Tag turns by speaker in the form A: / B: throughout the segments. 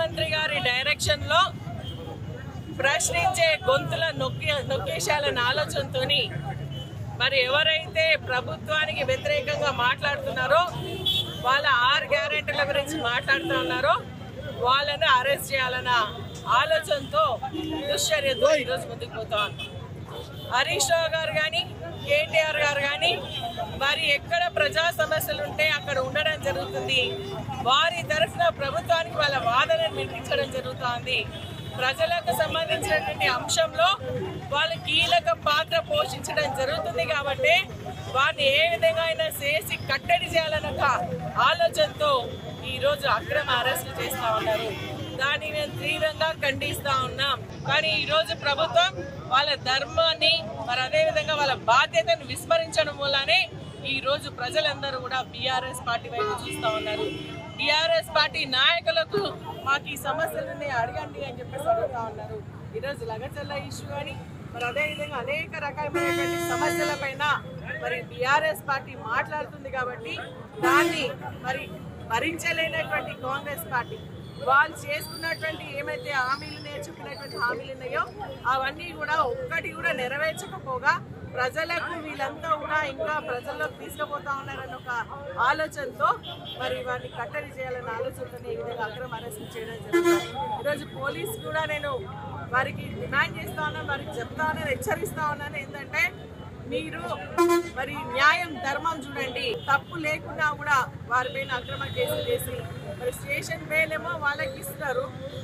A: ముఖ్యమంత్రి గారి డైరెక్షన్ లో ప్రశ్నించే గొంతుల నొక్కేశాలన్న ఆలోచనతో మరి ఎవరైతే ప్రభుత్వానికి వ్యతిరేకంగా మాట్లాడుతున్నారో వాళ్ళ 6 గ్యారెంటీల గురించి మాట్లాడుతూ ఉన్నారో వాళ్ళని అరెస్ట్ చేయాలన్న ఆలోచనతో దుశ్చర్యతో ఈరోజు ముందుకు పోతాం. హరీష్ రావు గారు కానీ కేటీఆర్ గారు కానీ మరి ఎక్కడ ప్రజా సమస్యలు ఉంటే అక్కడ ఉండడం జరుగుతుంది. వారి తరఫున ప్రభుత్వానికి వాళ్ళ వాదనను వినిపించడం జరుగుతుంది. ప్రజలకు సంబంధించినటువంటి అంశంలో వాళ్ళు కీలక పాత్ర పోషించడం జరుగుతుంది కాబట్టి వారిని ఏ విధంగా అయినా చేసి కట్టడి చేయాలన్న ఆలోచనతో ఈరోజు అక్రమ అరెస్టులు చేస్తూ ఉన్నారు. దాన్ని మేము తీవ్రంగా ఖండిస్తూ ఉన్నాం. కానీ ఈరోజు ప్రభుత్వం వాళ్ళ ధర్మాన్ని మరి అదేవిధంగా వాళ్ళ బాధ్యతను విస్మరించడం వల్లనే ఈరోజు ప్రజలందరూ కూడా బీఆర్ఎస్ పార్టీ వైపు చూస్తూ ఉన్నారు. టీఆర్ఎస్ పార్టీ నాయకులకు మాకు ఈ సమస్యలని అడగండి అని చెప్పేసి అడుగుతా ఉన్నారు. ఈరోజు లగచర్ల ఇష్యూ కానీ మరి అదేవిధంగా అనేక రకాలైనటువంటి సమస్యల పైన మరి టీఆర్ఎస్ పార్టీ మాట్లాడుతుంది కాబట్టి దాన్ని మరి భరించలేనటువంటి కాంగ్రెస్ పార్టీ వాళ్ళు చేసుకున్నటువంటి ఏమైతే చెప్పినటువంటి హామీలు ఉన్నాయో అవన్నీ కూడా ఒక్కటి కూడా నెరవేర్చకపోగా ప్రజలకు వీళ్ళంతా కూడా ఇంకా ప్రజల్లోకి తీసుకుపోతా ఉన్నారన్న ఒక ఆలోచనతో మరి వారిని కట్టడి చేయాలన్న ఆలోచనతో ఈ విధంగా అక్రమ అరెస్టు చేయడం జరుగుతుంది. ఈరోజు పోలీసు కూడా నేను వారికి డిమాండ్ చేస్తా ఉన్నాను, వారికి చెప్తా ఉన్నాను, హెచ్చరిస్తా ఉన్నాను. ఏంటంటే మీరు మరి న్యాయం ధర్మం చూడండి. తప్పు లేకున్నా కూడా వారిపైన అక్రమ కేసులు చేసి మరి స్టేషన్ బెయిల్ వాళ్ళకి ఇస్తున్నారు,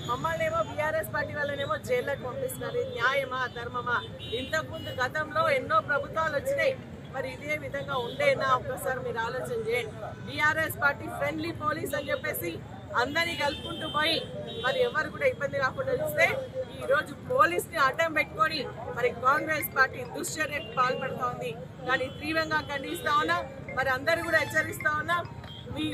A: మమ్మల్ని ఏమో బీఆర్ఎస్ పార్టీ వాళ్ళనేమో జైల్లోకి పంపిస్తున్నారు. న్యాయమా ధర్మమా? ఇంతకుముందు గతంలో ఎన్నో ప్రభుత్వాలు వచ్చినాయి, మరి ఇదే విధంగా ఉండేనా? ఒక్కసారి మీరు ఆలోచన చేయండి. బీఆర్ఎస్ పార్టీ ఫ్రెండ్లీ పోలీస్ అని చెప్పేసి అందరినీ కలుపుకుంటూ పోయి మరి ఎవరు కూడా ఇబ్బంది కాకుండా చూస్తే ఈరోజు పోలీస్ని అడ్డం పెట్టుకొని మరి కాంగ్రెస్ పార్టీ దుశ్చర్యకు పాల్పడుతూ ఉంది. దాన్ని తీవ్రంగా ఖండిస్తా ఉన్నా. మరి అందరూ కూడా హెచ్చరిస్తా ఉన్నా, మీ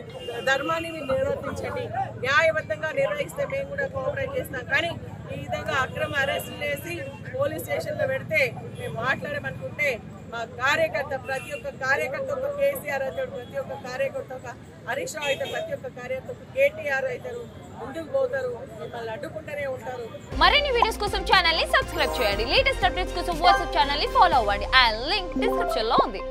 A: ధర్మాన్ని మీరు నిర్వర్తించండి, న్యాయబద్ధంగా నిర్వహిస్తే మేము కూడా కోఆపరేట్ చేస్తాం. కానీ ఈ విధంగా అక్రమ అరెస్టులు చేసి పోలీస్ స్టేషన్లో పెడితే మేము మాట్లాడమనుకుంటే మా కార్యకర్త ప్రతి ఒక్క కార్యకర్త ఒక కేసీఆర్ అవుతాడు, ప్రతి ఒక్క కార్యకర్త ఒక హరీష్ రావు అయితే, ప్రతి ఒక్క కార్యకర్త ఒక కేటీఆర్ అవుతారు, ముందుకు పోతారు, మిమ్మల్ని అడ్డుకుంటూనే ఉంటారు.
B: మరిన్ని వీడియోస్ కోసం ఛానల్ ని సబ్స్క్రైబ్ చేయండి. లేటెస్ట్ అప్డేట్స్ కోసం వాట్సాప్ ఛానల్ ని ఫాలో అవ్వండి. ఆ లింక్ డిస్క్రిప్షన్ లో ఉంది.